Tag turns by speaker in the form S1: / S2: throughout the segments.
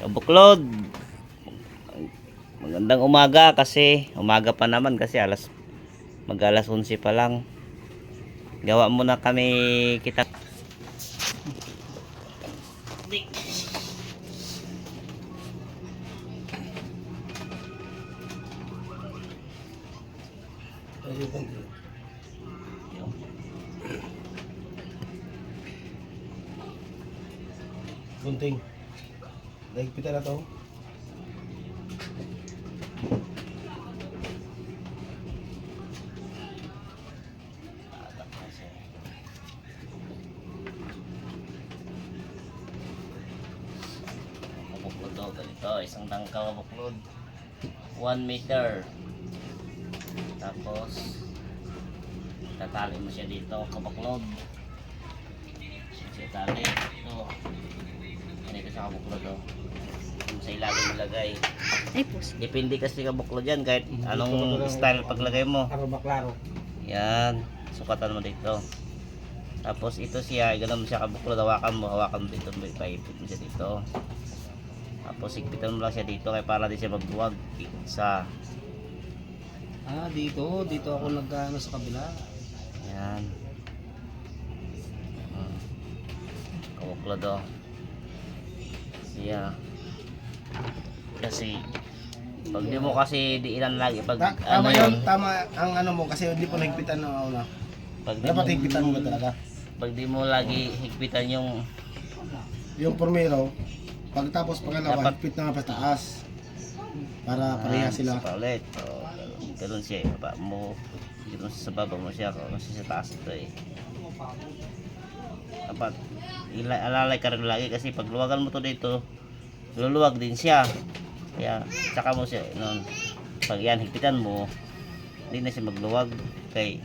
S1: Kabuklod. Magandang umaga kasi umaga pa naman kasi mag-alas 11 pa lang. Gawa muna kami kita.
S2: Gunting. Nagpita na to.
S1: Kabuklod daw ganito, isang tangkaw kabuklod. 1 meter. Tapos tatali mo siya dito kabuklod. Siya tali. Ito. Ganito sa kabuklod oh. Sa ilalim ilagay.
S3: Ay, pus.
S1: Depende kasi kabuklod yan kahit anong style paglagay mo.
S2: Para maklaro.
S1: Yan, sukatan mo dito. Tapos ito siya, ganun mo siya kabuklod, hawakan mo dito, paipit mo siya dito. Tapos higpitan mo lang siya dito kaya para di siya magbuwag. Isa.
S2: Dito ako nag-ano sa kabila.
S1: Yan. Kabuklod oh. Siya. Kasi pag di mo kasi diilan lagi pag
S2: Tama yun, tama ang ano mo kasi hindi po nagpitan na una.
S1: pag di mo,
S2: Dapat higpitan mo ba talaga?
S1: pag di mo lagi higpitan yung
S2: Yung primero, pagtapos pangalawa,
S1: Dapat-
S2: higpit na nga pa taas. Para pareha sila.
S1: sa palit. So, ganun siya, baba mo. Ganun sa baba mo siya, kasi sa taas ito eh. Dapat alalay ka rin lagi kasi pag luwagan mo to dito, luluwag din siya. Kaya saka mo siya noon. Pag yan higpitan mo, hindi na siya magluwag kay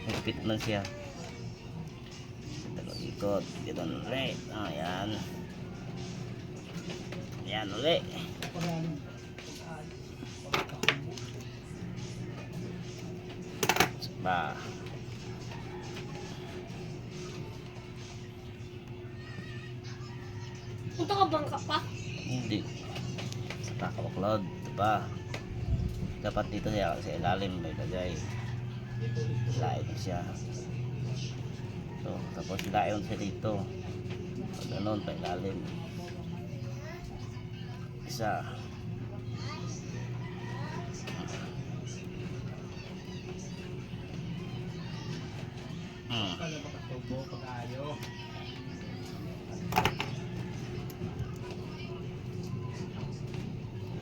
S1: higpit man siya. Ikot, ganun ulit. Yan. Yan ulit. Ba.
S3: Punta ka bangka pa?
S1: Hindi. Sa takabaklod, diba? Dapat dito siya sa ilalim may lagay. Lain mo siya. So, tapos lain siya dito. So, ganun, pa ilalim. Isa.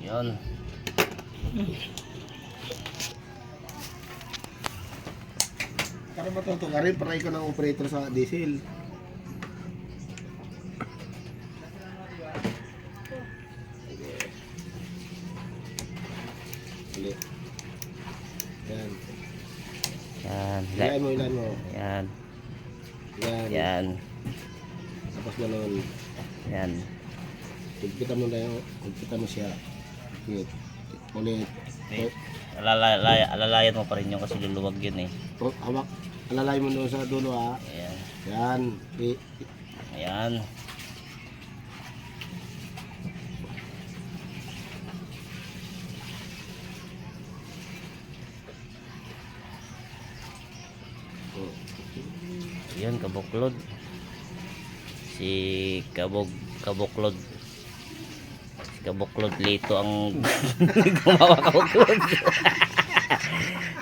S1: Yun.
S2: Para matuto ka rin, para ikaw ng operator sa diesel. Ulit. Yan.
S1: Yan.
S2: Ilan mo, ilan mo.
S1: Yan.
S2: Yan.
S1: Yan.
S2: Tapos ganun.
S1: Yan.
S2: Higpitan mo na yun. Higpitan mo siya. Higpit. Ulit.
S1: Alalayan mo pa rin yung kasi luluwag yun eh.
S2: Hawak. Alalay mo doon sa dulo ha.
S1: Ayan.
S2: Yan.
S1: Ayan. Ayan, kabuklod. Si kabuklod. Si kabuklod Lito ang gumawa kabuklod.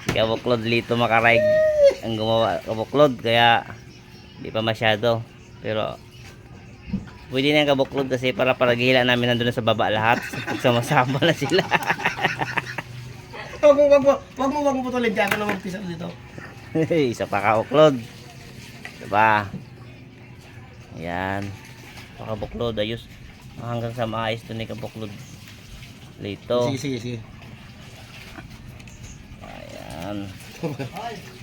S1: Si kabuklod Lito Makaraig ang gumawa kabuklod kaya di pa masyado. Pero pwede na yung kabuklod kasi para paghila namin nandun na sa baba lahat. Sama-sama na sila.
S2: Wag mo putulin dyan. Ako na magpisa dito.
S1: Isa pa kabuklod. Diba? Ayan. Kabuklod ayos. Hanggang sa maayos to ni kabuklod Lito.
S2: Sige.
S1: Ayan.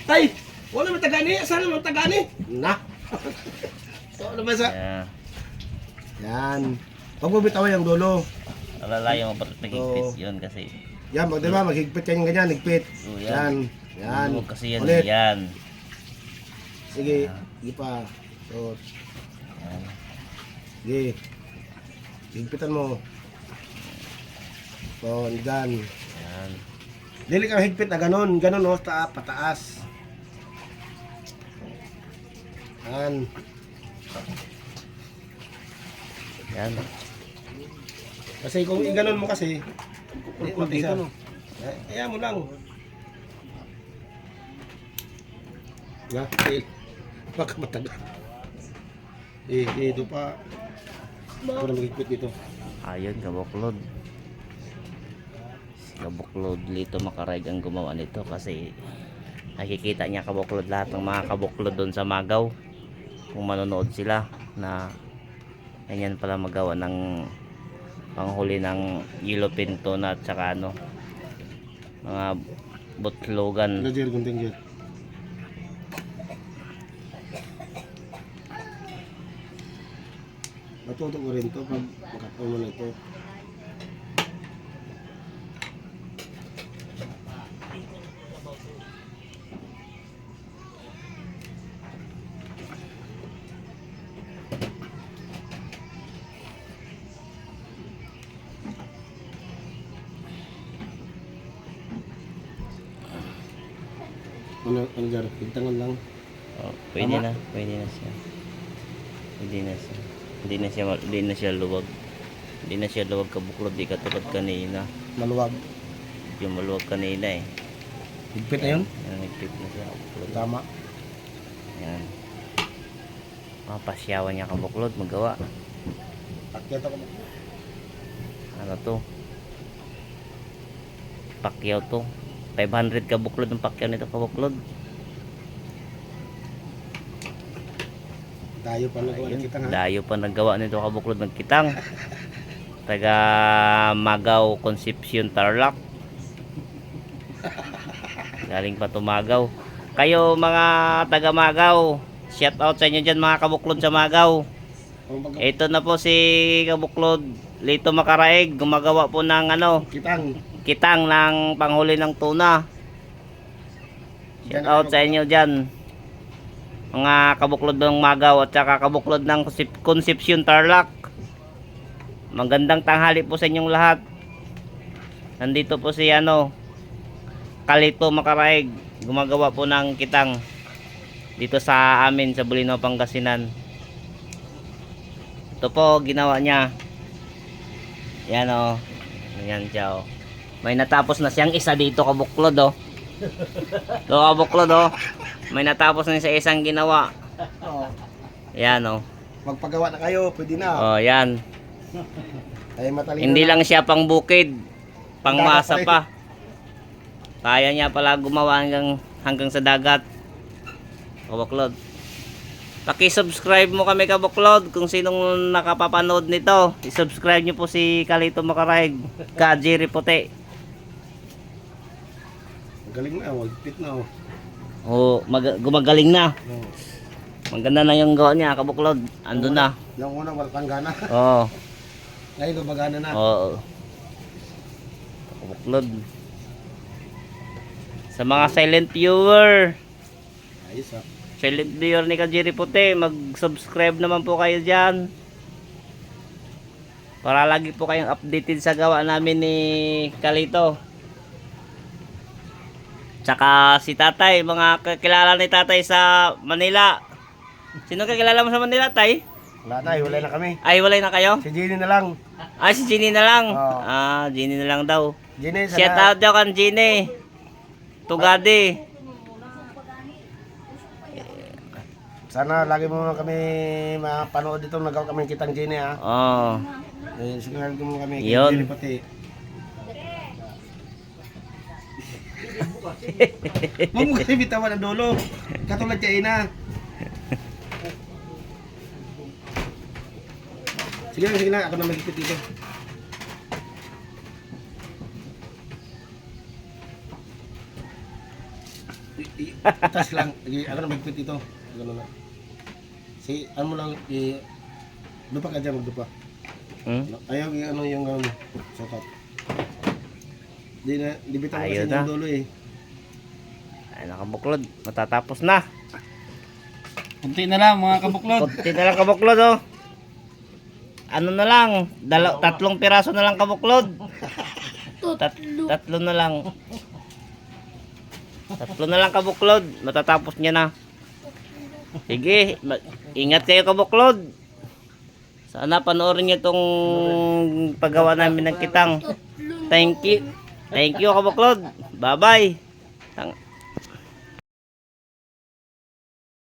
S2: Tay! Wala may tagani. Saan naman tagani? Na. So, ano ba sa?
S1: Ayan.
S2: Yan. Huwag mo bitawan yung dulo.
S1: Alalayo mo pa nag-higpit yun kasi.
S2: Yan, diba? Maghigpit ka yung ganyan. Higpit.
S1: Oh,
S2: Yan. Yan.
S1: Luluwag kasi yan.
S2: Ulit.
S1: Yan.
S2: Sige. Sige pa. So,
S1: Ayan.
S2: sige. Higpitan mo. So, dyan.
S1: Yan.
S2: Dili kang higpit na ganun. Ganun o, pataas. Yan.
S1: Yan.
S2: Kasi kung i-ganon mo kasi, hindi mo
S4: dito, no?
S2: Kaya mo lang. Na, baka matagal. Ito pa. Ako na mag-higpit dito.
S1: Ayun, kabuklod. Si kabuklod Lito Makarayg ang gumawa nito kasi nakikita niya kabuklod lahat ng mga kabuklod doon sa Magaw. Kung manonood sila na ganyan pala magawa ng panghuli ng yellow pinto na at saka ano mga butlogan.
S2: Roger, gunting dyan. Matuto ko rin to pag makapon mo na ito. Ano Jar? Pagtangan lang.
S1: Oh, pwede
S2: Tama?
S1: na, pwede na siya. Hindi na siya. Hindi na siya luwag. Hindi na siya luwag kabuklod, di katulad kanina.
S2: Maluwag.
S1: Yung maluwag kanina eh.
S2: Higpit na yun?
S1: Yan, nagpip na siya kabuklod.
S2: Tama.
S1: Yan. Pasyawan niya kabuklod, magawa.
S2: Pakyat ako.
S1: Ano to? Pakyaw to. 500 kabuklod ng pakyaw nito kabuklod.
S2: Dayo pa na
S1: Ayun,
S2: kita nga.
S1: dayo pa naggawa nito kabuklod ng kitang. Taga Magaw, Concepcion, Tarlac. Galing pa Tumagaw. Kayo mga taga Magaw, shout out sa inyo dyan mga kabuklod sa Magaw. Ito na po si kabuklod Lito Makaraig, gumagawa po ng ano, kitang ng panghuli ng tuna. Shout out sa inyo dyan mga kabuklod ng Magaw at saka kabuklod ng Concepcion, Tarlac. Magandang tanghali po sa inyong lahat. Nandito po si ano, Kalito Makaraig, gumagawa po ng kitang dito sa amin sa Bulinaw, Pangasinan. Ito po ginawa niya. Yan o. Yan siya o. May natapos na siyang isa dito kabuklod o. Ito kabuklod o. May natapos na sa isang ginawa. Yan o.
S2: Magpagawa na kayo, pwede na.
S1: O yan.
S2: Ay matalino.
S1: Hindi lang siya pang bukid, pang
S2: Dagat
S1: masa pa. Kaya niya pala gumawa hanggang sa dagat. Kabuklod. Paki-subscribe mo kami kabuklod kung sinong nakapapanood nito. I-subscribe niyo po si Kalito Makaraig, ka Jerry Puti.
S2: Galing na, wagpit na oh.
S1: Gumagaling na.
S2: Oh.
S1: Maganda na yung gawa niya kabuklod. Andun na.
S2: Yung unang walang gana.
S1: Oo.
S2: Ngayon gumagana na.
S1: Oo. Kabuklod. Sa mga silent viewer,
S2: Ayos ah.
S1: silent viewer ni Kajiri Puti, mag-subscribe naman po kayo dyan para lagi po kayong updated sa gawa namin ni Kalito. Tsaka si Tatay, mga kakilala ni Tatay sa Manila. Sino kakilala mo sa Manila, Tay?
S2: Wala na, wala na kami.
S1: Ay, walay na kayo?
S2: Si Jenny na lang.
S1: Ay, si Ginny na lang.
S2: Oo.
S1: Ginny na lang daw.
S2: Jenny,
S1: Shout out daw kan Ginny. Tugadi.
S2: sana lagi mo kami mapanood dito. Nagawa kami kitang Jenny ha.
S1: Oh.
S2: Signal mo kami
S1: Yun.
S2: Jenny pati. Huwag mo kasi bitawan ang dulo. Katulad kay Ina. Sige lang, ako na magigit dito. Itas lang, ako na magigit dito. Ganun na. Ano mo lang, lupa ka dyan, magdupa. Ayaw, ano yung sakat. Di bitawan
S1: Ayaw
S2: kasi
S1: na.
S2: yung dulo eh.
S1: Ay, nakabuklod. Matatapos na.
S4: Kunti na lang mga kabuklod.
S1: Kunti na lang kabuklod, oh. Ano na lang, 3 piraso na lang kabuklod. Tatlo na lang. Tatlo na lang kabuklod. Matatapos niya na. Sige, ingat kayo kabuklod. Sana panoorin niyo itong paggawa namin ng kitang. Thank you. Thank you kabuklod. Bye-bye.